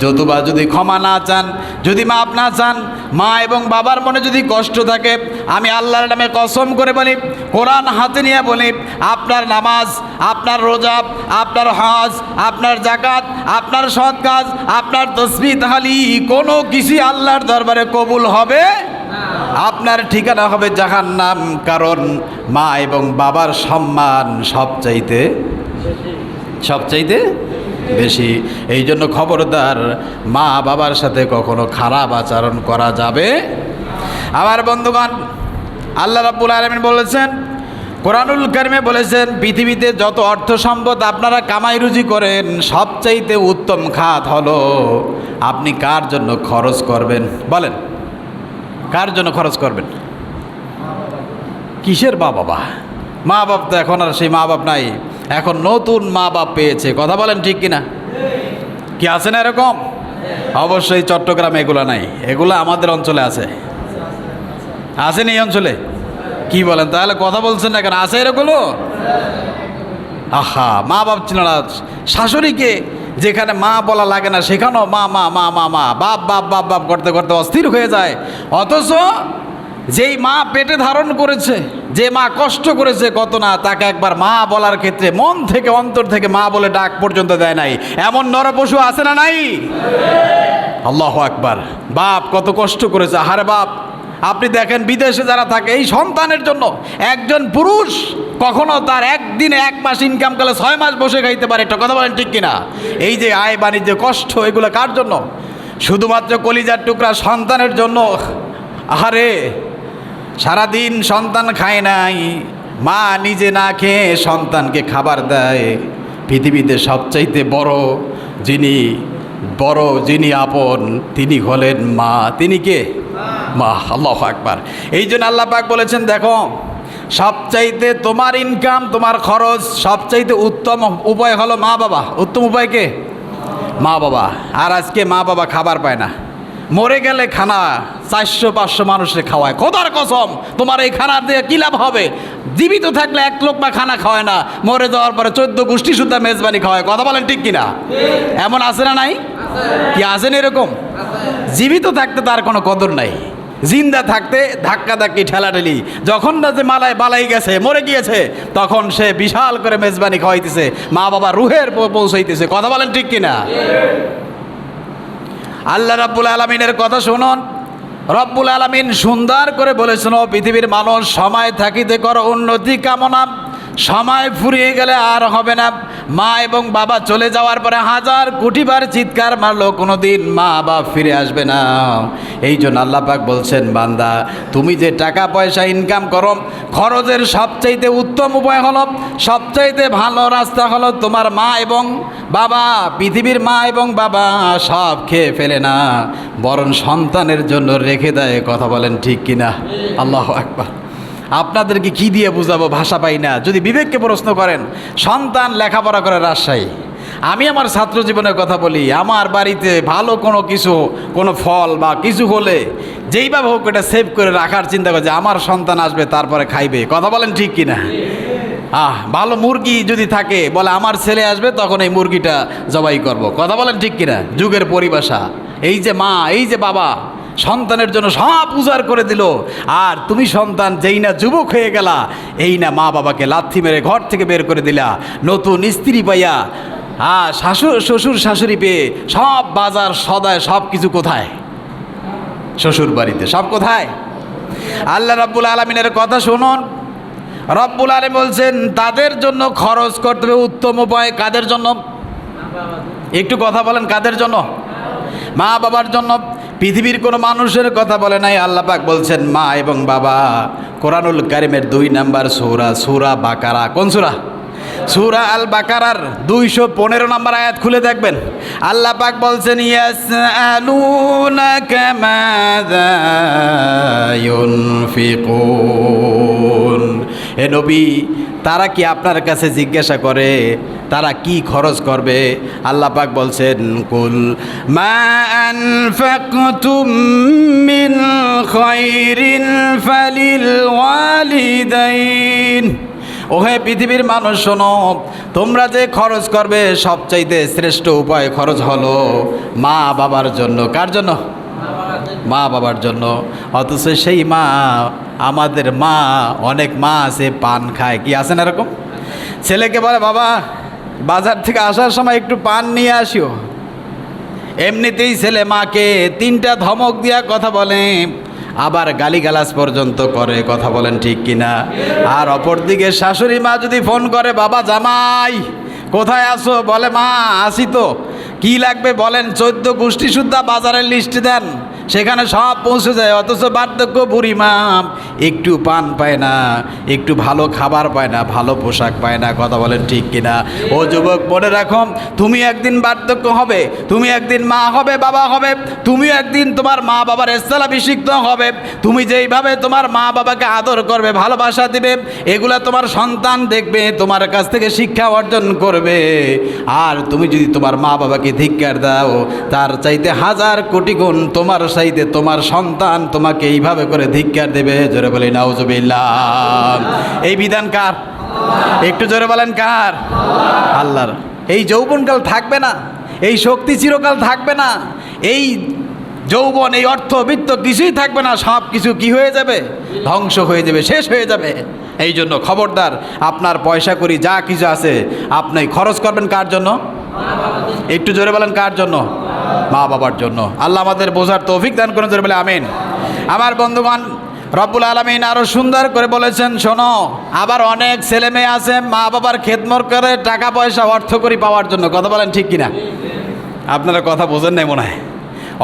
[SPEAKER 1] যতবা যদি ক্ষমা না চান, যদি মাপ না চান, মা এবং বাবার মনে যদি কষ্ট থাকে, আমি আল্লাহর নামে কসম করে বলি, কোরআন হাতে নিয়ে বলি, আপনার নামাজ, আপনার রোজা, আপনার হজ, আপনার জাকাত, আপনার সৎ কাজ, আপনার তসবিহ তাহলিল কোনো কিছু আল্লাহর দরবারে কবুল হবে, আপনার ঠিকানা হবে জাহান্নাম। কারণ মা এবং বাবার সম্মান সবচাইতে বেশি। এই জন্য খবরদার, মা বাবার সাথে কখনো খারাপ আচরণ করা যাবে। আমার বন্ধুগণ, আল্লাহ রাব্বুল আলামিন বলেছেন, কোরআনুল কারিমে বলেছেন পৃথিবীতে যত অর্থ সম্পদ আপনারা কামাই রুজি করেন সবচাইতে উত্তম খাত হলো আপনি কার জন্য খরচ করবেন। বলেন, কার জন্য খরচ করবেন? কিসের মা বাবা? মা বাপ তো এখন আর সেই মা বাপ নাই, এখন নতুন মা বাপ পেয়েছে। কথা বলেন ঠিক কিনা? কি আছে না এরকম? অবশ্যই চট্টগ্রামে এগুলো নাই, এগুলো আমাদের অঞ্চলে আছে। আসেনি এই অঞ্চলে? কি বলেন তাহলে? কথা বলছেন না কেন? আছে এরকম? আহা, মা বাপ ছিল না। শাশুড়িকে যেখানে মা বলা লাগে না সেখানেও মা মা মা মা মা বাপ বাপ বাপ বাপ করতে করতে অস্থির হয়ে যায়। অথচ যেই মা পেটে ধারণ করেছে, যে মা কষ্ট করেছে কত না, তাকে একবার মা বলার ক্ষেত্রে মন থেকে অন্তর থেকে মা বলে ডাক পর্যন্ত দেয় নাই। এমন নরপশু আছে না নাই? আল্লাহু আকবার। বাপ কত কষ্ট করেছে। আহারে বাপ, আপনি দেখেন বিদেশে যারা থাকে এই সন্তানের জন্য একজন পুরুষ কখনো তার একদিনে 1 মাস ইনকাম করলে 6 মাস বসে খাইতে পারে। একটা কথা বলেন ঠিক কিনা? এই যে আয় বাণিজ্য কষ্ট, এগুলো কার জন্য? শুধুমাত্র কলিজার টুকরা সন্তানের জন্য। আহারে, সারাদিন সন্তান খায় নাই, মা নিজে না খেয়ে সন্তানকে খাবার দেয়। পৃথিবীতে সবচাইতে যিনি আপন তিনি হলেন মা। তিনি কে? মা। আল্লাহু আকবার। এই জন্য আল্লাহ পাক বলেছেন, দেখো সবচাইতে তোমার ইনকাম, তোমার খরচ সবচাইতে উত্তম উপায় হলো মা বাবা। উত্তম উপায় কে? মা বাবা। আর আজকে মা বাবা খাবার পায় না। মরে গেলে খানা 400-500 মানুষে খাওয়ায়। খোদার কসম, তোমার এই খানা দিয়ে কী লাভ হবে? জীবিত থাকলে 1 লোকমা খানা খাওয়ায় না, মরে যাওয়ার পরে 14 গোষ্ঠী সুদ্ধা মেজবানি খাওয়ায়। কথা বলেন ঠিক কিনা? এমন আছে না নাই? কি আছেন এরকম? জীবিত থাকতে তার কোনো কদর নাই, জিন্দা থাকতে ধাক্কা ধাক্কি ঠেলাঠেলি। যখন না যে মালায় বালাই গেছে, মরে গিয়েছে, তখন সে বিশাল করে মেজবানি খাওয়াইতেছে, মা বাবা রুহের পৌঁছাইতেছে। কথা বলেন ঠিক কিনা? আল্লাহ রাব্বুল আলামিনের কথা শুনুন। রব্বুল আলামিন সুন্দর করে বলেছেন, ও পৃথিবীর মানুষ, সময় থাকিতে করো উন্নতি কামনা, সময় ফুরিয়ে গেলে আর হবে না। মা এবং বাবা চলে যাওয়ার পরে 1000 কোটিবার চিৎকার মারলো, কোনো দিন মা বাপ ফিরে আসবে না। এই জন্য আল্লাহ পাক বলছেন, বান্দা তুমি যে টাকা পয়সা ইনকাম করো, খরচের সবচাইতে উত্তম উপায় হলো, সবচাইতে ভালো রাস্তা হলো তোমার মা এবং বাবা। পৃথিবীর মা এবং বাবা সব খেয়ে ফেলে না, বরং সন্তানের জন্য রেখে দেয়। কথা বলেন ঠিক কিনা? আল্লাহু আকবার। আপনাদেরকে কি দিয়ে বুঝাবো, ভাষা পাই না। যদি বিবেককে প্রশ্ন করেন, সন্তান লেখাপড়া করে রাজশাহী। আমি আমার ছাত্র জীবনের কথা বলি, আমার বাড়িতে ভালো কোনো ফল বা কিছু হলে যেইভাবে হোক এটা সেভ করে রাখার চিন্তা করে যে আমার সন্তান আসবে তারপরে খাইবে। কথা বলেন ঠিক কিনা? ভালো মুরগি যদি থাকে, বলে আমার ছেলে আসবে তখন এই মুরগিটা জবাই করব। কথা বলেন ঠিক কিনা? যুগের পরিভাষা। এই যে মা, এই যে বাবা সন্তানের জন্য সব উজাড় করে দিল, আর তুমি সন্তান যেই না যুবক হয়ে গেলা, এই না মা বাবাকে লাথি মেরে ঘর থেকে বের করে দিলা, নতুন স্ত্রী পাইয়া, শ্বশুর শাশুড়ি পেয়ে সব বাজার সদায় সব কিছু কোথায়? শ্বশুর বাড়িতে। সব কোথায়? আল্লাহ রাব্বুল আলামিনের কথা শুনুন। রব্বুল আলামিন বলছেন, তাদের জন্য খরচ করতে হবে উত্তম উপায়। কাদের জন্য? একটু কথা বলেন, কাদের জন্য? মা বাবার জন্য। পৃথিবীর কোনো মানুষের কথা বলে নাই, আল্লাহ পাক বলছেন মা এবং বাবা। কোরআনুল কারিমের 2 নম্বর সূরা বাকারা। কোন সূরা? সূরা আল বাকারার 215 নম্বর আয়াত খুলে দেখবেন। আল্লাহ পাক বলছেন, ইয়াসআলুনাকা মাযা ইউনফিকুন। হে নবী, তারা কি আপনার কাছে জিজ্ঞাসা করে তারা কি খরচ করবে? আল্লাহ পাক বলছেন, কুল মা আনফাকতুম মিন খায়রিন ফালিল ওয়ালিদাইন। ওহে পৃথিবীর মানুষ শোনো, তোমরা যে খরচ করবে সবচাইতে শ্রেষ্ঠ উপায় খরচ হলো মা বাবার জন্য। কার জন্য? মা বাবার জন্য। অথচ সেই মা, আমাদের মা, অনেক মা আছে পান খায়। কি আছেন এরকম? ছেলেকে বলে, বাবা বাজার থেকে আসার সময় একটু পান নিয়ে আসিও। এমনিতেই ছেলে মাকে 3টা ধমক দিয়া কথা বলে, আবার গালিগালাজ পর্যন্ত করে। কথা বলেন ঠিক কিনা? আর অপরদিকে শাশুড়ি মা যদি ফোন করে, বাবা জামাই কোথায় আসো? বলে, মা আসি তো। কি লাগবে বলেন? 14 গোষ্ঠী সুদ্ধা বাজারের লিস্ট দেন, সেখানে সব পৌঁছে যায়, অথচ বার্ধক্য বুড়ি মা একটু পান পায় না, একটু ভালো খাবার পায় না, ভালো পোশাক পায় না। কথা বলেন ঠিক কিনা? ও যুবক, মনে রাখো, তুমি একদিন বার্ধক্য হবে, তুমি একদিন মা হবে, বাবা হবে, তুমি একদিন তোমার মা বাবার স্থলাভিষিক্ত হবে। তুমি যেইভাবে তোমার মা বাবাকে আদর করবে, ভালোবাসা দিবে, এগুলা তোমার সন্তান দেখবে, তোমার কাছ থেকে শিক্ষা অর্জন করবে। আর তুমি যদি তোমার মা বাবাকে ধিক্কার দাও, তার চাইতে হাজার কোটি গুণ তোমার চাইতে তোমার সন্তান তোমাকে এইভাবে করে ধিক্কার দেবে। জোরে বলি নাউজুবিল্লাহ। এই বিধান কার? একটু জোরে বলেন কার? আল্লাহর। এই যৌবনকাল থাকবে না, এই শক্তি চিরকাল থাকবে না, এই যৌবন, এই অর্থ বিত্ত কিছুই থাকবে না। সব কিছু কি হয়ে যাবে? ধ্বংস হয়ে যাবে, শেষ হয়ে যাবে। এই জন্য খবরদার, আপনার পয়সা করি যা কিছু আছে আপনি খরচ করবেন কার জন্য? একটু জোরে বলেন কার জন্য? মা বাবার জন্য। আল্লাহ আমাদের বোঝার তৌফিক দান করেন, জোরে বলে আমিন। আমার বন্ধুগণ, রব্বুল আলামিন আরো সুন্দর করে বলেছেন, শোনো, আবার অনেক ছেলে মেয়ে আছে মা বাবার খেদমত করে টাকা পয়সা অর্থ করি পাওয়ার জন্য। কথা বলেন ঠিক কিনা? আপনারা কথা বোঝেন নাই মনে হয়।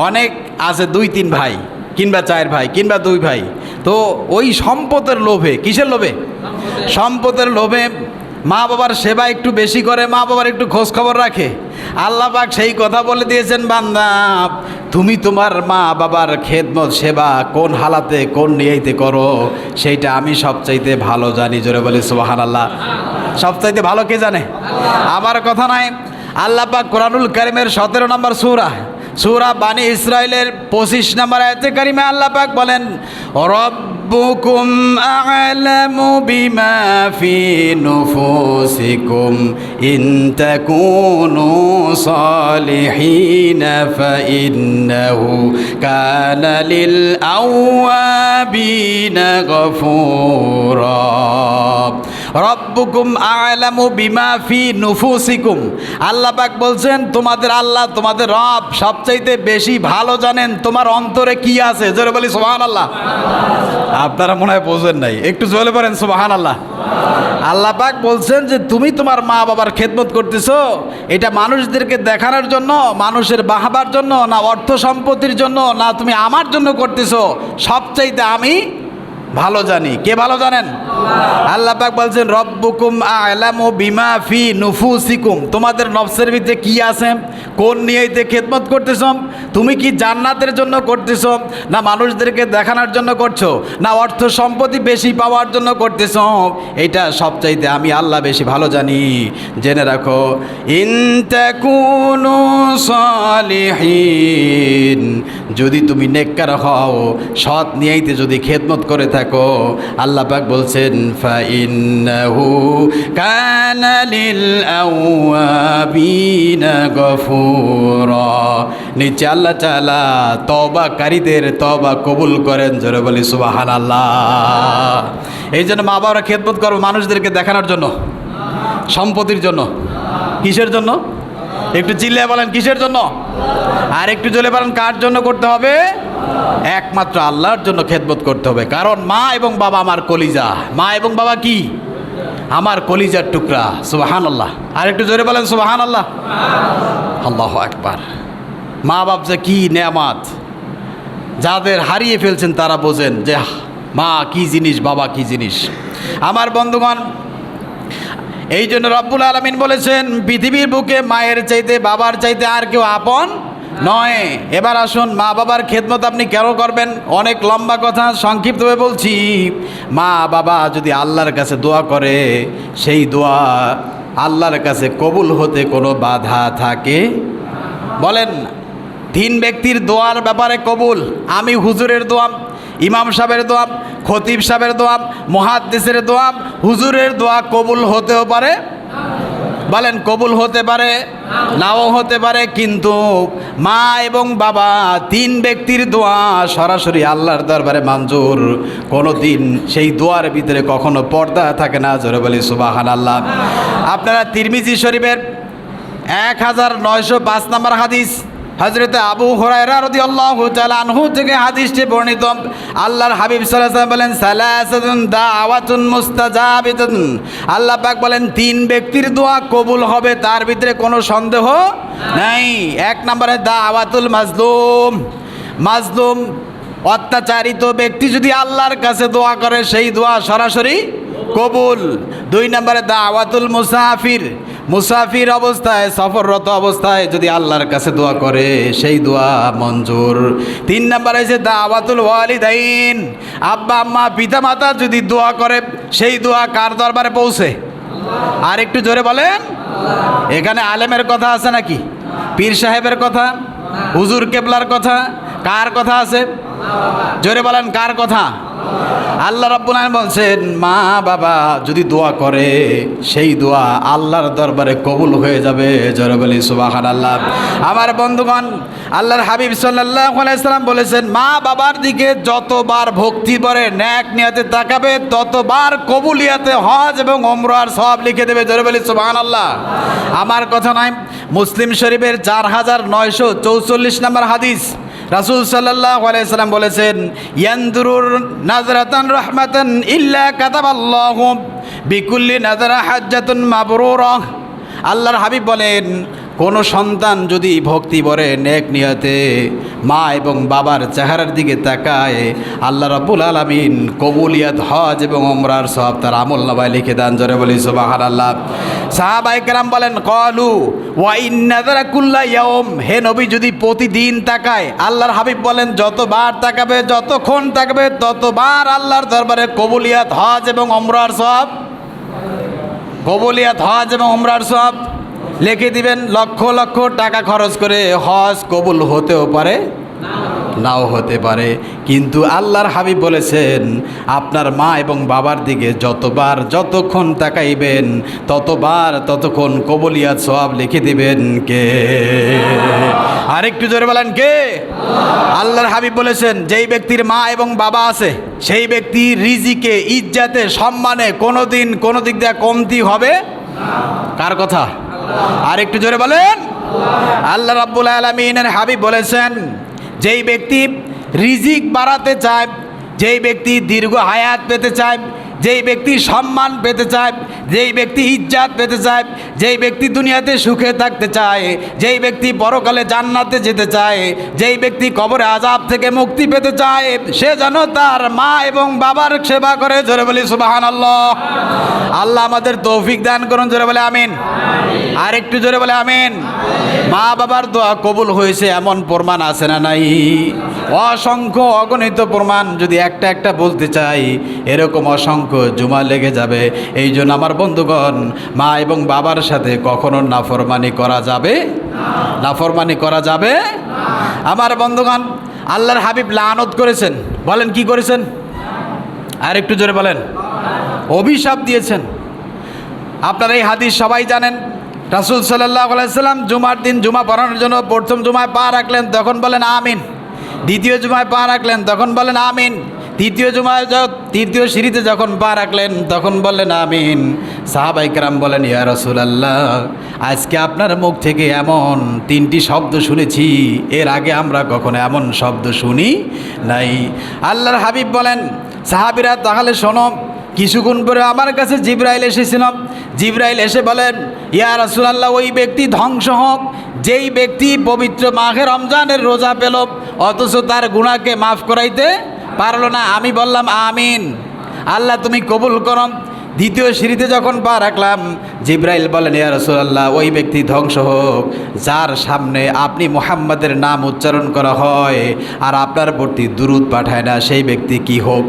[SPEAKER 1] অনেক আছে 2-3 ভাই কিংবা 4 ভাই কিংবা 2 ভাই, তো ওই সম্পদের লোভে, কিসের লোভে? সম্পদের লোভে মা বাবার সেবা একটু বেশি করে, মা বাবার একটু খোঁজ খবর রাখে। আল্লাহ পাক সেই কথা বলে দিয়েছেন, বান্দা তুমি তোমার মা বাবার খেদমত সেবা কোন হালাতে কোন নিয়াইতে করো সেইটা আমি সবচাইতে ভালো জানি। জোরে বলি সুবহানাল্লাহ। সবচাইতে ভালো কে জানে? আমার কথা নাই। আল্লাহ পাক কোরআনুল কারীমের 17 নম্বর সূরা বানি ইসরাইলের 25 নম্বর আয়াতে কারিমে আল্লাহ পাক বলেন, রব্বুকুম আ'লামু বিমা ফি নুফুসিকুম ইন তাকুনু সালিহিন ফাইন্নাহু কানা লিল আওয়াবিনা গফুরা। রব্বুকুম আ'লামু বিমা ফি নুফুসিকুম, আল্লাহ পাক বলছেন তোমাদের আল্লাহ, তোমাদের রব সবচাইতে বেশি ভালো জানেন তোমার অন্তরে কি আছে। জোরে বলি সুবহানাল্লাহ। আপনারা মনে হয় বোঝেন নাই, একটু জোরে বলেন সুবহানাল্লাহ। আল্লাহ পাক বলছেন যে তুমি তোমার মা বাবার খেদমত করতেছো, এটা মানুষদেরকে দেখানোর জন্য, মানুষের বাহাবার জন্য, না অর্থ সম্পত্তির জন্য, না তুমি আমার জন্য করতেছো, সবচাইতে আমি ভালো জানি। কে ভালো জানেন? আল্লাহ পাক বলছেন, রব্বুকুম আ'লামু বিমা ফি নুফুসিকুম, তোমাদের নফসের ভিতরে কি আছে, কোন নিয়তে খেদমত করতেছ, তুমি কি জান্নাতের জন্য করতেছ, না মানুষদেরকে দেখানোর জন্য করছো, না অর্থ সম্পত্তি বেশি পাওয়ার জন্য করতেছ, এটা সবচাইতে আমি আল্লাহ বেশি ভালো জানি। জেনে রাখো, ইন তাকুনু সালিহিন, যদি তুমি নেককার হও, সৎ নিয়তে যদি খেদমত করে থাকো, আল্লাহ পাক বলছেন, ফাইন্নাহু কানা লিল আওয়াবিনা গফুরা, নিচে আল্লাহ তাআলা তওবাকারীদের তওবা কবুল করেন। জোরে বলি সুবহানাল্লাহ। এই জন্য মা বাবারা খেদমত করবে মানুষদেরকে দেখানোর জন্য, সম্পত্তির জন্য, কিসের জন্য? একটু চিল্লায় বলেন কিসের জন্য? আর একটু জোরে বলেন কার জন্য করতে হবে? একমাত্র আল্লাহর জন্য খেদমত করতে হবে। কারণ মা এবং বাবা আমার কলিজা। মা এবং বাবা কি? আমার কলিজার টুকরা। সুবহানাল্লাহ। আর একটু জোরে বলেন সুবহানাল্লাহ। আল্লাহু আকবার। মা বাপ যে কি নেয়ামত, যাদের হারিয়ে ফেলছেন তারা বোঝেন যে মা কি জিনিস, বাবা কি জিনিস। আমার বন্ধুগণ, এই জন্য রব্বুল আলামিন বলেছেন, পৃথিবীর বুকে মায়ের চাইতে বাবার চাইতে আর কেউ আপন নয়। এবার আসুন, মা বাবার খেদমত আপনি কেন করবেন? অনেক লম্বা কথা, সংক্ষিপ্তভাবে বলছি। মা বাবা যদি আল্লাহর কাছে দোয়া করে, সেই দোয়া আল্লাহর কাছে কবুল হতে কোনো বাধা থাকে? বলেন, 3 ব্যক্তির দোয়ার ব্যাপারে কবুল। আমি হুজুরের দোয়া, ইমাম সাহেবের দোয়া, খতিব সাহেবের দোয়া, মুহাদ্দিসের দোয়া, হুজুরের দোয়া কবুল হতেও পারে। বলেন, কবুল হতে পারে, নাও হতে পারে। কিন্তু মা এবং বাবা 3 ব্যক্তির দোয়া সরাসরি আল্লাহর দরবারে মঞ্জুর। কোনো দিন সেই দোয়ার ভিতরে কখনো পর্দা থাকে না। জোরে বলি সুবহানাল্লাহ। আপনারা তিরমিজি শরীফের 1905 নম্বর হাদিস, হযরত আবু হুরায়রা রাদিয়াল্লাহু তাআলা আনহু থেকে হাদিসটি বর্ণিত। আল্লাহর হাবিব সাল্লাল্লাহু আলাইহি ওয়াসাল্লাম বলেন, সালাসাতুন দাওয়াতুন মুস্তাজাবাতুন, আল্লাহ পাক বলেন 3 ব্যক্তির দোয়া কবুল হবে, তার ভিতরে কোনো সন্দেহ নাই। 1 নম্বরে দাওয়াতুল মাজলুম, মাজলুম অত্যাচারিত ব্যক্তি যদি আল্লাহর কাছে দোয়া করে সেই দোয়া সরাসরি কবুল। 2 নম্বরে দাওয়াতুল মুসাফির, মুসাফির অবস্থায় সফররত অবস্থায় যদি আল্লাহর কাছে দোয়া করে সেই দোয়া মঞ্জুর। 3 নম্বরে হচ্ছে দাওয়াতুল ওয়ালিদাইন, আব্বা আম্মা পিতা মাতা যদি দোয়া করে সেই দোয়া কার দরবারে পৌঁছে? আর একটু জোরে বলেন। এখানে আলেমের কথা আছে নাকি? পীর সাহেবের কথা, হুজুর কেবলার কথা, কার কথা আছে? জোরে বলেন কার কথা? আল্লাহ রাব্বুল আলামিন বলছেন মা বাবা যদি দোয়া করে সেই দোয়া আল্লাহর দরবারে কবুল হয়ে যাবে। জোরে বলি সুবহানাল্লাহ। আমার বন্ধুগণ, আল্লাহর হাবিব সাল্লাল্লাহু আলাইহি সাল্লাম বলেছেন মা বাবার দিকে যতবার ভক্তি ভরে নেক নিয়তে তাকাবে ততবার কবুলিয়াতে হজ এবং ওমরার সওয়াব লিখে দেবে। জোরে বলি সুবহানাল্লাহ। আমার কথা নয়, মুসলিম শরীফের 4944 নম্বর হাদিস, রাসূল সাল্লাল্লাহু আলাইহি সাল্লাম বলেছেন ইয়ানদুরুর নাজরাতান রাহমাতান ইল্লা কাতাবাল্লাহু বিকুল্লি নাজরা হাজ্জাতুন মাবরুরা। আল্লাহর হাবিব বলেন কোন সন্তান যদি ভক্তি ভরে নেক নিয়তে মা এবং বাবার চেহারার দিকে তাকায় আল্লাহ রাব্বুল আলামিন কবুলিয়াত হজ এবং ওমরার সওয়াব তার আমলনামায় লিখে দেন। জোরে বলি সুবহানাল্লাহ। সাহাবায়ে কেরাম বলেন ক্বালু ওয়া ইন্নাযারা কুল্লা ইয়াউম, হে নবী যদি প্রতিদিন তাকায়? আল্লাহর হাবিব বলেন যতবার তাকাবে যতক্ষণ তাকাবে ততবার আল্লাহর দরবারে কবুলিয়াত হজ এবং ওমরার সওয়াব, কবুলিয়াত হজ এবং ওমরার সওয়াব লিখে দিবেন। লক্ষ লক্ষ টাকা খরচ করে হজ কবুল হতেও পারে নাও হতে পারে, কিন্তু আল্লাহর হাবিব বলেছেন আপনার মা এবং বাবার দিকে যতবার যতক্ষণ তাকাইবেন ততবার ততক্ষণ কবুলিয়াত সওয়াব লিখে দিবেন। কে? আরেকটু জোরে বলেন কে? আল্লাহর হাবিব বলেছেন যেই ব্যক্তির মা এবং বাবা আছে সেই ব্যক্তি রিজিকে ইজ্জতে সম্মানে কোনোদিন কোনো দিক দিয়ে কমতি হবে। কার কথা? আরেকটু জোরে বলেন। আল্লাহ রাব্বুল আলামিনের হাবিব বলেছেন যেই ব্যক্তি রিজিক বাড়াতে চায়, যেই ব্যক্তি দীর্ঘ হায়াত পেতে চায়, যেই ব্যক্তি সম্মান পেতে চায়, যেই ব্যক্তি ইজ্জত পেতে চায়, যেই ব্যক্তি দুনিয়াতে সুখে থাকতে চায়, যেই ব্যক্তি পরকালে জান্নাতে যেতে চায়, যেই ব্যক্তি কবরে আযাব থেকে মুক্তি পেতে চায় সে যেন তার মা এবং বাবার সেবা করে। জোরে বলি সুবহানাল্লাহ। আল্লাহ আমাদের তৌফিক দান করুন। জোরে বলে আমিন। আর একটু জোরে বলে আমিন। মা বাবার দোয়া কবুল হয়েছে এমন প্রমাণ আছে না নাই? অসংখ্য অগণিত প্রমাণ, যদি একটা একটা বলতে চাই এরকম অসংখ্য জুমা লেগে যাবে। এই জন্য আমার বন্ধুগণ মা এবং বাবার সাথে কখনো নাফরমানি করা যাবে? নাফরমানি করা যাবে? আমার বন্ধুগণ আল্লাহর হাবিব লানত করেছেন। বলেন কি করেছেন? আর একটু জোরে বলেন। অভিশাপ দিয়েছেন। আপনারা এই হাদিস সবাই জানেন। রাসূল সাল্লাল্লাহু আলাইহি সাল্লাম জুমার দিন জুমা পড়ানোর জন্য প্রথম জুমায় পা রাখলেন তখন বলেন আমিন, দ্বিতীয় জুমায় পা রাখলেন তখন বলেন আমিন, তৃতীয় সিঁড়িতে যখন পা রাখলেন তখন বললেন আমিন। সাহাবায়ে কেরাম বলেন ইয়া রাসূলুল্লাহ আজকে আপনার মুখ থেকে এমন 3টি শব্দ শুনেছি, এর আগে আমরা কখনো এমন শব্দ শুনি নাই। আল্লাহর হাবিব বলেন সাহাবীরা তাহলে শোনো, কিছুক্ষণ পরে আমার কাছে জিবরাইল এসেছিল। জিবরাইল এসে বলেন ইয়া রাসূলুল্লাহ ওই ব্যক্তি ধ্বংস হোক যেই ব্যক্তি পবিত্র মাহে রমজানের রোজা পেল অথচ তার গুনাহকে মাফ করাইতে পারলো না। আমি বললাম আমিন, আল্লাহ তুমি কবুল করো। দ্বিতীয় সিঁড়িতে যখন পা রাখলাম জিবরাইল বলেন ইয়া রাসূলুল্লাহ ওই ব্যক্তি ধ্বংস হোক যার সামনে আপনি মুহাম্মাদের নাম উচ্চারণ করা হয় আর আপনার প্রতি দুরূদ পাঠায় না, সেই ব্যক্তি কি হোক?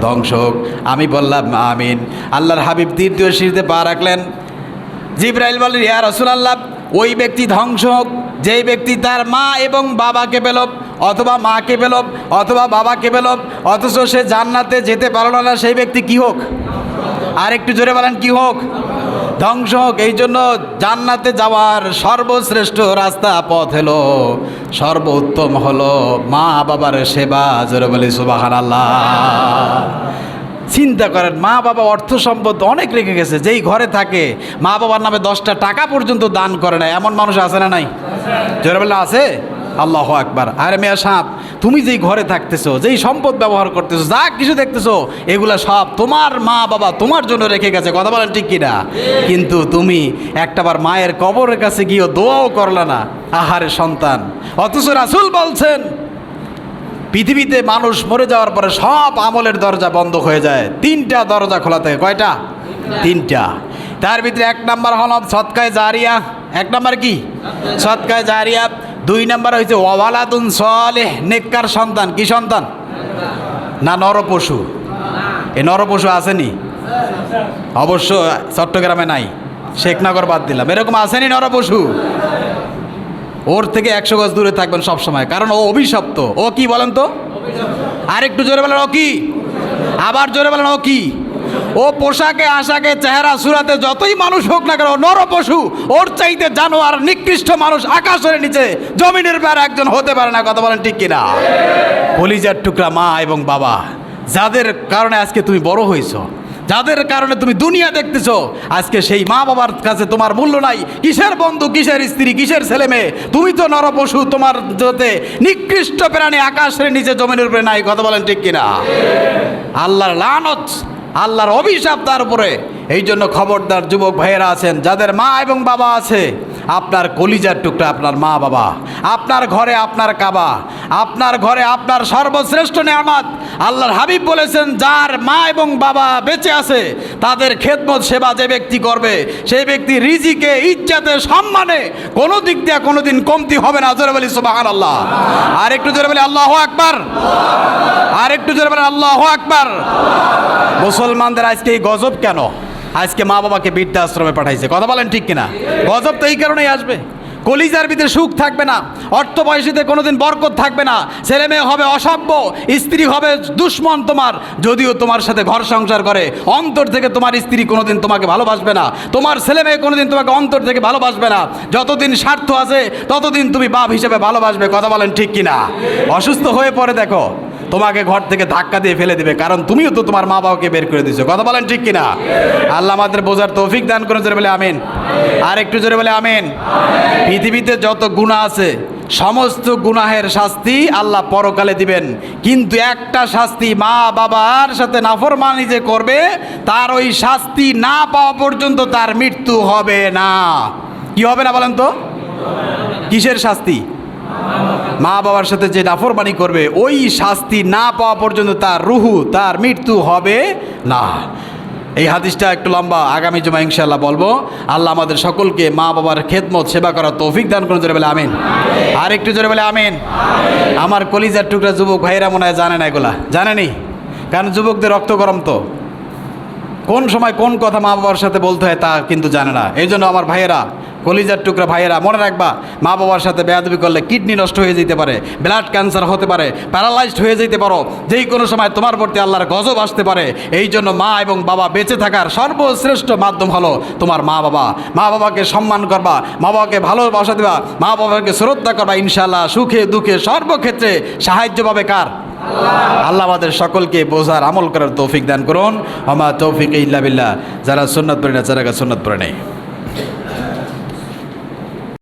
[SPEAKER 1] ধ্বংস হোক। আমি বললাম আমিন। আল্লাহর হাবিব তৃতীয় সিঁড়িতে পা রাখলেন। জিবরাইল বলেন ইয়া রাসূলুল্লাহ ওই ব্যক্তি ধ্বংস হোক যেই ব্যক্তি তার মা এবং বাবাকে পেল অথবা মাকে পেল অথবা বাবাকে পেল অথচ সে জান্নাতে যেতে পারল না, সেই ব্যক্তি কি হোক? আর একটু জোরে বলেন কি হোক? ধ্বংস হোক। এই জন্য জান্নাতে যাওয়ার সর্বশ্রেষ্ঠ রাস্তা পথ হলো, সর্বোত্তম হলো মা বাবার সেবা। জোরে বলি সুবহানাল্লাহ। চিন্তা করেন, মা বাবা অর্থ সম্পদ অনেক রেখে গেছে, যেই ঘরে থাকে মা বাবার নামে 10টা টাকা পর্যন্ত দান করে না, এমন মানুষ আছে না নাই? জোরে বলে আছে? আল্লাহু আকবার। আরে মেয়া সাপ, তুমি যেই ঘরে থাকতেছো, যেই সম্পদ ব্যবহার করতেছো, যা কিছু দেখতেছো এগুলা সব তোমার মা বাবা তোমার জন্য রেখে গেছে। কথা বলেন ঠিক কিনা? কিন্তু তুমি একটাবার মায়ের কবরের কাছে গিয়ে দোয়াও করলা না। আহারে সন্তান। অথচ রাসূল বলছেন পৃথিবীতে মানুষ মরে যাওয়ার পরে সব আমলের দরজা বন্ধ হয়ে যায়, 3টা দরজা খোলা থাকে। কয়টা? 3টা। তার ভিতরে 1 নাম্বার হলো সদকায়ে জারিয়া। 1 নাম্বার কি? সদকায়ে জারিয়া। 2 নাম্বার হচ্ছে ওয়ালাদুন সালেহ, নেককার সন্তান। কি সন্তান? না নরপশু। এই নরপশু আসেনি? অবশ্য চট্টগ্রামে নাই, শেখনগর বাদ দিলাম। এরকম আসেনি নরপশু? ওর থেকে 100 গজ দূরে থাকবেন সব সময়, কারণ ও অভিশপ্ত। ও কি বলেন তো? আরেকটু জোরে বলেন, ও কি? আবার জোরে বলেন, ও কি? ও পোশাকে আশাকে চেহারা সুরাতে যতই মানুষ হোক না কেন, নরপশু। ওর চাইতে জানোয়ার নিকৃষ্ট মানুষ আকাশের নিচে জমিনের পারে একজন হতে পারে না। কথা বলেন ঠিক কিনা? কলিজার টুকরা মা এবং বাবা, যাদের কারণে আজকে তুমি বড় হয়েছো, যাদের কারণে তুমি দুনিয়া দেখতেছো, আজকে সেই মা বাবার কাছে তোমার মূল্য নাই। কিসের বন্ধু, কিসের স্ত্রী, কিসের ছেলে মেয়ে? তুমি তো নরপশু। তোমার যাতে নিকৃষ্ট প্রাণী আকাশের নিচে জমিনের উপরে নাই। কথা বলেন ঠিক কিনা? আল্লাহর লানত, আল্লাহর অভিশাপ তার উপরে। এই জন্য খবরদার যুবক ভাইয়েরা আছেন, যাদের মা এবং বাবা আছে, আপনার কলিজার টুকরা আপনার মা বাবা। আপনার ঘরে আপনার কাবা, আপনার ঘরে আপনার সর্বশ্রেষ্ঠ নেয়ামত। আল্লাহর হাবিব বলেছেন, যার মা এবং বাবা বেঁচে আছে তাদের খেদমত সেবা যে ব্যক্তি করবে, সেই ব্যক্তি রিজিকে, ইজ্জতে, সম্মানে কোনো দিক দিয়ে কোনোদিন কমতি হবে না। জোরে বলি সুবহানাল্লাহ। আর একটু জোরে বলি আল্লাহু আকবার। আর একটু জোরে বলি আল্লাহু আকবার। মুসলমানদের আজকে এই গজব কেন? আজকে মা বাবাকে বৃদ্ধাশ্রমে পাঠাইছে। কথা বলেন ঠিক কিনা? গজব তো এই কারণেই আসবে। কলিজার ভিতরে সুখ থাকবে না, অর্থ পয়সাতে কোনোদিন বরকত থাকবে না, ছেলে মেয়ে হবে অসভ্য, স্ত্রী হবে দুশ্মন তোমার। যদিও তোমার সাথে ঘর সংসার করে, অন্তর থেকে তোমার স্ত্রী কোনোদিন তোমাকে ভালোবাসবে না, তোমার ছেলে মেয়ে কোনোদিন তোমাকে অন্তর থেকে ভালোবাসবে না। যতদিন স্বার্থ আছে ততদিন তুমি বাপ হিসেবে ভালোবাসবে। কথা বলেন ঠিক কিনা? অসুস্থ হয়ে পড়ে দেখো, তোমাকে ঘর থেকে ধাক্কা দিয়ে ফেলে দিবে, কারণ তুমিও তো তোমার মা বাবাকে বের করে দিয়েছো। কথা বলেন ঠিক কিনা? আল্লাহ আমাদের বোঝার তৌফিক দান করে। জোরে বলে আমিন। আর একটু জোরে বলে আমিন। পৃথিবীতে যত গুনাহ আছে, সমস্ত গুনাহের শাস্তি আল্লাহ পরকালে দিবেন, কিন্তু একটা শাস্তি, মা বাবার সাথে নাফরমানি যে করবে, তার ওই শাস্তি না পাওয়া পর্যন্ত তার মৃত্যু হবে না। কি হবে না বলেন তো? কিসের শাস্তি? মা বাবার সাথে যে নাফরমানি করবে, ওই শাস্তি না পাওয়া পর্যন্ত তার রুহু, তার মৃত্যু হবে না। এই হাদিসটা একটু লম্বা, আগামী জুমা ইনশাআল্লাহ বলবো। আল্লাহ আমাদের সকলকে মা বাবার খেদমত সেবা করার তৌফিক দান করুন। জোরে বলে আমিন। আর একটু জোরে বলে আমিন। আমার কলিজার টুকরা যুবক ভাইরা মনে হয় জানে না এগুলা, জানেনি? কারণ যুবকদের রক্ত গরম তো, কোন সময় কোন কথা মা বাবার সাথে বলতে হয় তা কিন্তু জানে না। এই জন্য আমার ভাইয়েরা, কলিজার টুকরা ভাইয়েরা, মনে রাখবা, মা বাবার সাথে বেয়াদবি করলে কিডনি নষ্ট হয়ে যেতে পারে, ব্লাড ক্যান্সার হতে পারে, প্যারালাইজড হয়ে যেতে পারো, যেই কোনো সময় তোমার প্রতি আল্লাহর গজব আসতে পারে। এই জন্য মা এবং বাবা বেঁচে থাকার সর্বশ্রেষ্ঠ মাধ্যম হলো তোমার মা বাবা। মা বাবাকে সম্মান করবা, মা বাবাকে ভালোবাসা দেবা, মা বাবাকে শ্রদ্ধা করবা। ইনশাআল্লাহ সুখে দুঃখে সর্বক্ষেত্রে সাহায্য পাবে কার? আল্লাহ আমাদের সকলকে বোঝার আমল করার তৌফিক দান করুন। আমা তৌফিক ইল্লা বিল্লাহ। যারা সুন্নাত পড়ে না, যারা সুন্নাত পড়ে নেই।